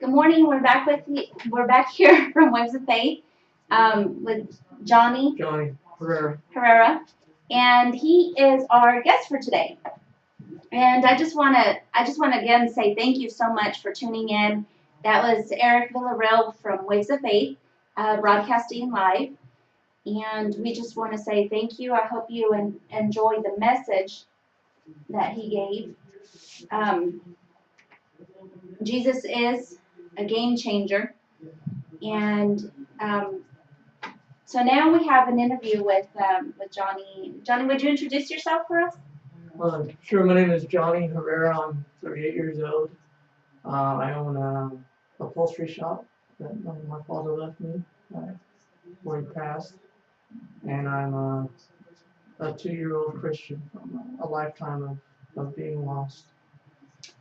Good morning. We're back with you. We're back here from Waves of Faith with Johnny Herrera, and he is our guest for today. And I just want to again say thank you so much for tuning in. That was Eric Villarreal from Waves of Faith, broadcasting live. And we just want to say thank you. I hope you enjoy the message that he gave. Jesus is a game changer. And so now we have an interview with Johnny. Johnny, would you introduce yourself for us? Sure. My name is Johnny Herrera. I'm 38 years old. I own a upholstery shop that my father left me before he passed, and I'm a 2-year-old Christian from a lifetime of being lost.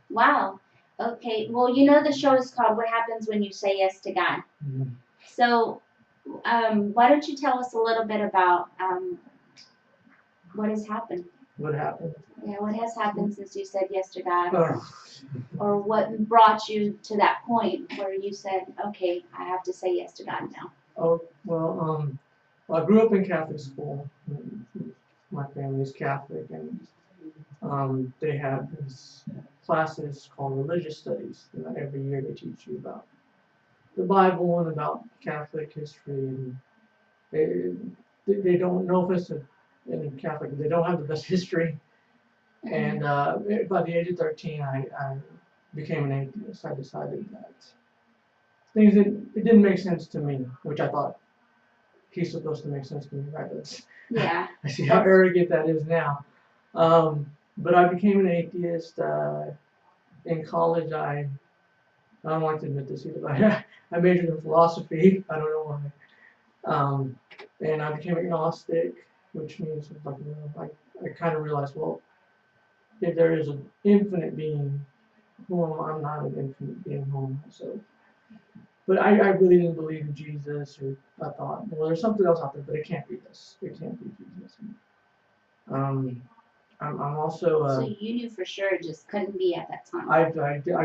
Wow. Okay. Well, you know the show is called "What Happens When You Say Yes to God." Mm-hmm. So, why don't you tell us a little bit about what has happened? What happened? Yeah, what has happened since you said yes to God, Oh. or what brought you to that point where you said, "Okay, I have to say yes to God now." Oh well, I grew up in Catholic school. My family's Catholic, and they have these classes called religious studies. Every year they teach you about the Bible and about Catholic history, and they don't know if it's any Catholic. They don't have the best history. And by the age of 13, I became an atheist. I decided that it didn't make sense to me, which I thought he's supposed to make sense to me, right? Yeah. I see how arrogant that is now. But I became an atheist in college. I don't like to admit this either, but I majored in philosophy. I don't know why. And I became agnostic, which means I kind of realized, well, if there is an infinite being, well, I'm not an infinite being home. So, but I really didn't believe in Jesus, or I thought, well, there's something else out there, but it can't be this. It can't be Jesus. I'm also. So you knew for sure it just couldn't be at that time. I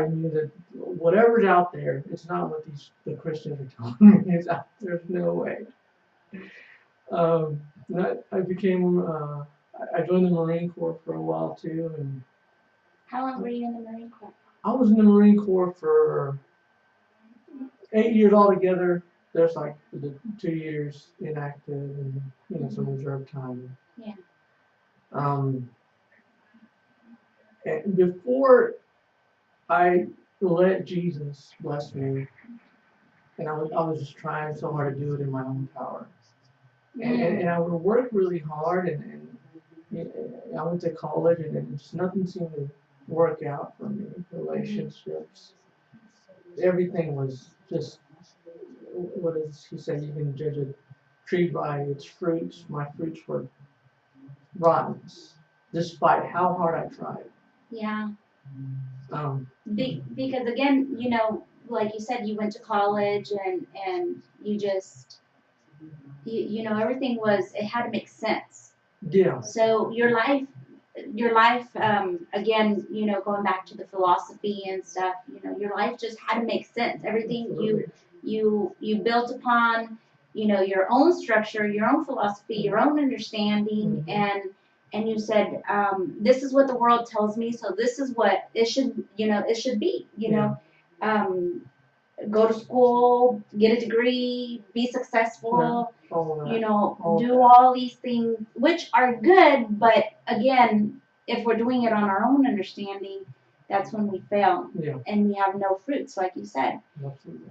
knew that whatever's out there, it's not what the Christians are telling me is out there. There's no way. I became. I joined the Marine Corps for a while too, and. How long were you in the Marine Corps? I was in the Marine Corps for 8 years altogether. There's like the 2 years inactive and some reserve time. Yeah. And before I let Jesus bless me, and I was just trying so hard to do it in my own power, and I would work really hard, and I went to college, and just nothing seemed to work out for me. Relationships, everything was just, what does he say? You can judge a tree by its fruits. My fruits were rottenness, despite how hard I tried. Yeah. Because again, like you said, you went to college and you just, everything it had to make sense. Yeah. So your life, again, going back to the philosophy and stuff, your life just had to make sense. Everything you built upon, your own structure, your own philosophy, your own understanding, and you said, this is what the world tells me, so this is what it should be. Go to school, get a degree, be successful, do all these things, which are good, but again, if we're doing it on our own understanding, that's when we fail. Yeah. And we have no fruits, like you said. Absolutely.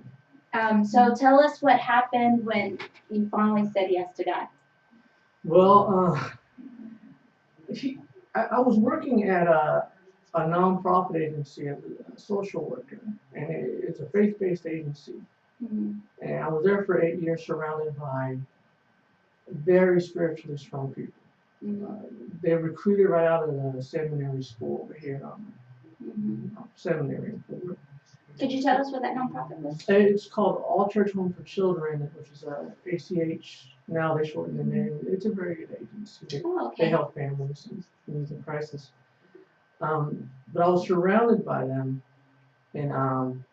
So tell us what happened when you finally said yes to God. Well, I was working at a nonprofit agency as a social worker, and it's a faith-based agency. Mm-hmm. And I was there for 8 years, surrounded by very spiritually strong people. Mm-hmm. They recruited right out of the seminary school over here, seminary. Could you tell us what that nonprofit was? It's called All Church Home for Children, which is ACH. Now they shorten the name. It's a very good agency. Okay. They help families in needs and crisis. But I was surrounded by them, and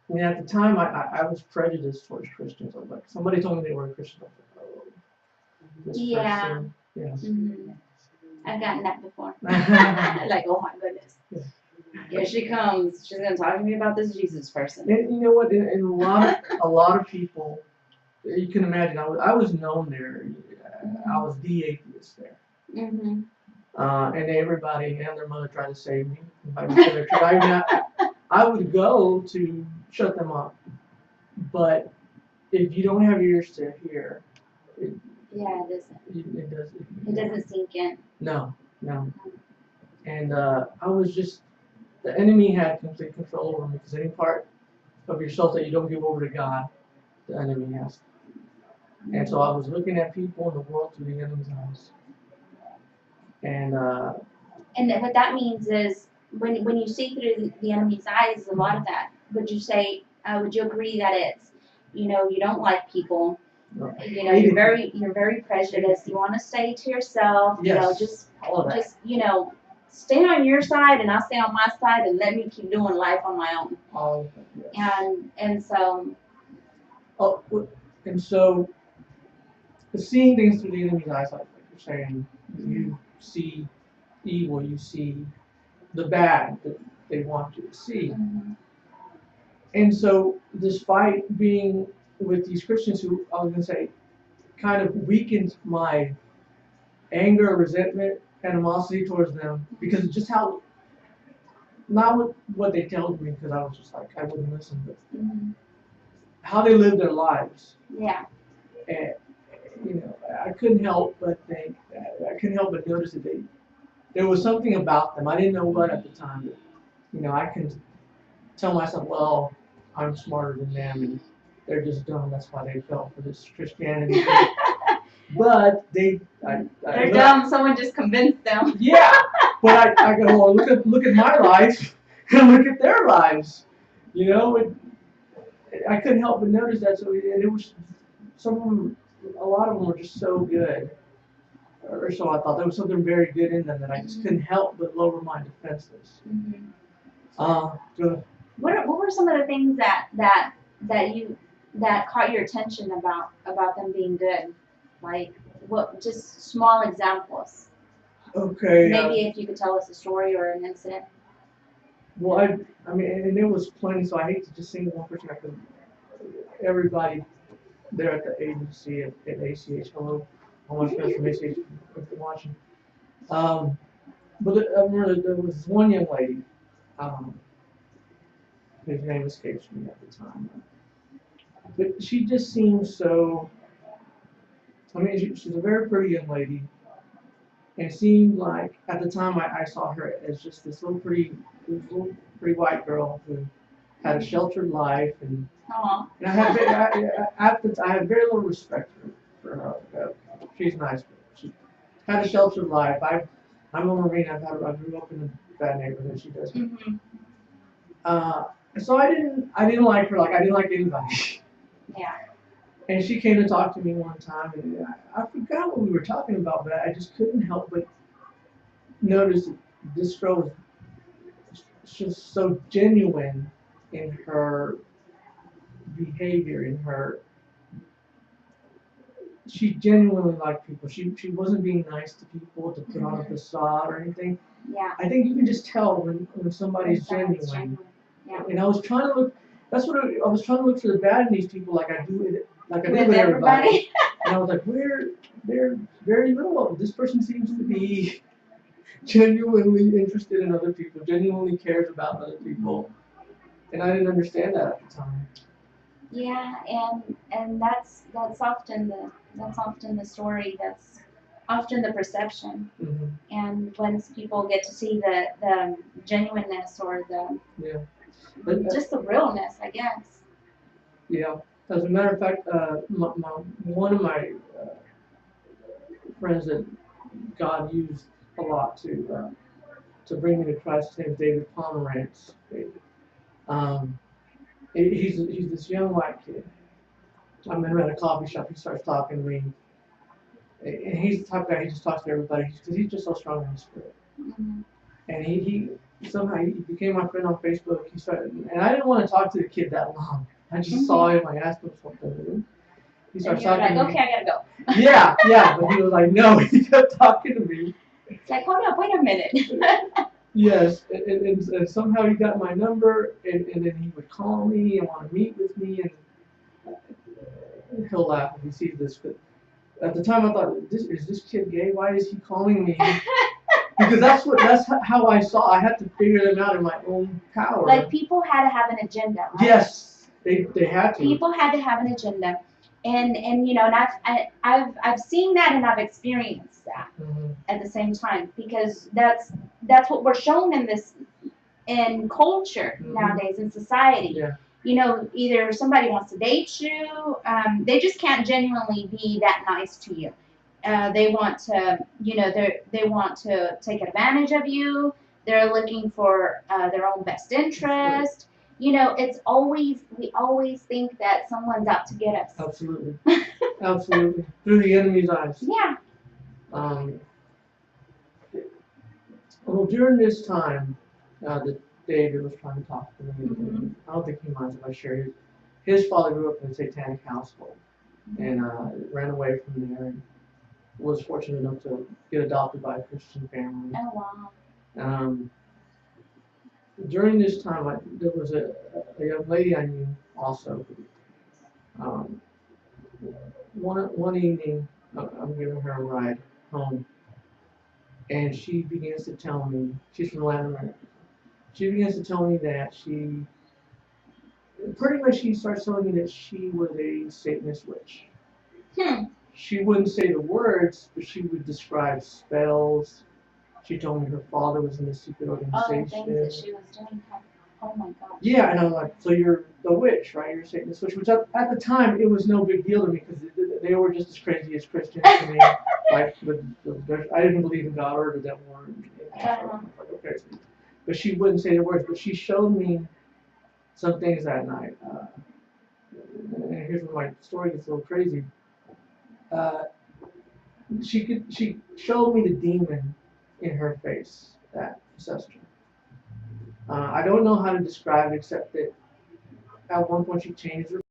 I mean, at the time, I was prejudiced towards Christians. I was like, somebody told me they were a Christian. I was like, oh, this person. Yeah. Mm-hmm. I've gotten that before. Like, oh my goodness. Yeah. Here she comes. She's gonna talk to me about this Jesus person. And you know what? And a lot of people, you can imagine. I was known there. I was the atheist there. Mm-hmm. And everybody and their mother tried to save me. I would go to shut them up. But if you don't have ears to hear, it doesn't sink in. No. And I was just, the enemy had complete control over me, because any part of yourself that you don't give over to God, the enemy has. And so I was looking at people in the world through the enemy's eyes. And what that means is, when you see through the enemy's eyes, a lot of that. Would you agree that it's, you don't like people, you're very prejudiced, you want to stay to yourself, yes, just stay on your side and I'll stay on my side and let me keep doing life on my own. Yes. And so. Oh, and so, seeing things through the enemy's eyes, like you're saying, you see evil, you see the bad that they want you to see. Mm-hmm. And so, despite being with these Christians who, I was going to say, kind of weakened my anger, resentment, animosity towards them, because of just how, not what they told me, because I was just like, I wouldn't listen, but mm-hmm. how they lived their lives. Yeah. And, I couldn't help but notice that there was something about them. I didn't know what at the time, but, I can tell myself, well, I'm smarter than them, and they're just dumb. That's why they fell for this Christianity. But they're dumb. Someone just convinced them. Yeah, but I go, well, look at my life, and look at their lives. I couldn't help but notice that. So it was a lot of them were just so good, or so I thought. There was something very good in them that I just couldn't help but lower my defenses. Mm-hmm. What were some of the things that caught your attention about them being good? Like, what? Just small examples. Okay. Maybe if you could tell us a story or an incident. Well, I mean, and there was plenty, so I hate to just single one person. Everybody there at the agency at ACH. Hello, all my friends from ACH if they're watching. But I remember there was one young lady, whose name escapes me at the time. But she just seemed so. I mean, she's a very pretty young lady, and it seemed like at the time I saw her as just this little pretty white girl who had a sheltered life, and I had very little respect for her. She's nice, but she had a sheltered life. I'm a Marine. I grew up in a bad neighborhood. She does. Mm-hmm. So I didn't like her like I didn't like anybody. Yeah. And she came to talk to me one time, and I forgot what we were talking about, but I just couldn't help but notice that this girl was just so genuine in her behavior, she genuinely liked people. She wasn't being nice to people to put on a facade or anything. Yeah. I think you can just tell when somebody's genuine. Yeah. And I was trying to look. I was trying to look for the bad in these people, like I do with everybody. And I was like, they're very little of it. This person seems to be genuinely interested in other people, genuinely cares about other people, and I didn't understand that at the time. Yeah, and that's often the story. That's often the perception. Mm-hmm. And once people get to see the genuineness or just the realness, I guess. Yeah. As a matter of fact, one of my friends that God used a lot to bring me to Christ, his name is David Pomerantz. He's this young white kid. I met him at a coffee shop. He starts talking to me, and he's the type of guy. He just talks to everybody because he's just so strong in the spirit. Mm-hmm. And he somehow he became my friend on Facebook. He started, and I didn't want to talk to the kid that long. I just saw him. I asked him something. He started and talking you were like, to me. okay, I gotta go. Yeah, but he was like, no. He kept talking to me. It's like, hold up, wait a minute. Yes, and somehow he got my number, and then he would call me and want to meet with me, and he'll laugh if he sees this. But at the time, I thought, is this kid gay? Why is he calling me? Because that's how I saw. I had to figure them out in my own power. Like people had to have an agenda, right? Yes, they had to. People had to have an agenda, and you know, and I've seen that and I've experienced that at the same time, because that's what we're shown in culture nowadays, in society. Yeah. You know, either somebody wants to date you, they just can't genuinely be that nice to you. They want to, you know, they want to take advantage of you. They're looking for their own best interest. You know, we always think that someone's out to get us. Absolutely. Absolutely. Through the enemy's eyes. Yeah. Well, during this time, that David was trying to talk to me. I don't think he minds if I share his father grew up in a satanic household and ran away from there and was fortunate enough to get adopted by a Christian family. Oh wow. During this time, there was a young lady I knew also. One evening, I'm giving her a ride home, and she begins to tell me, she's from Latin America. She begins to tell me that she starts telling me that she was a Satanist witch. She wouldn't say the words, but she would describe spells. She told me her father was in the secret organization. Oh, things that she was doing. Oh my God. Yeah, and I'm like, so you're the witch, right? You're a Satanist witch. Which at the time, it was no big deal to me because they were just as crazy as Christians to me. Like, I didn't believe in God or the devil. Like, okay. But she wouldn't say the words. But she showed me some things that night. And here's where my story gets a little crazy. She showed me the demon in her face that possessed her. I don't know how to describe it except that at one point she changed her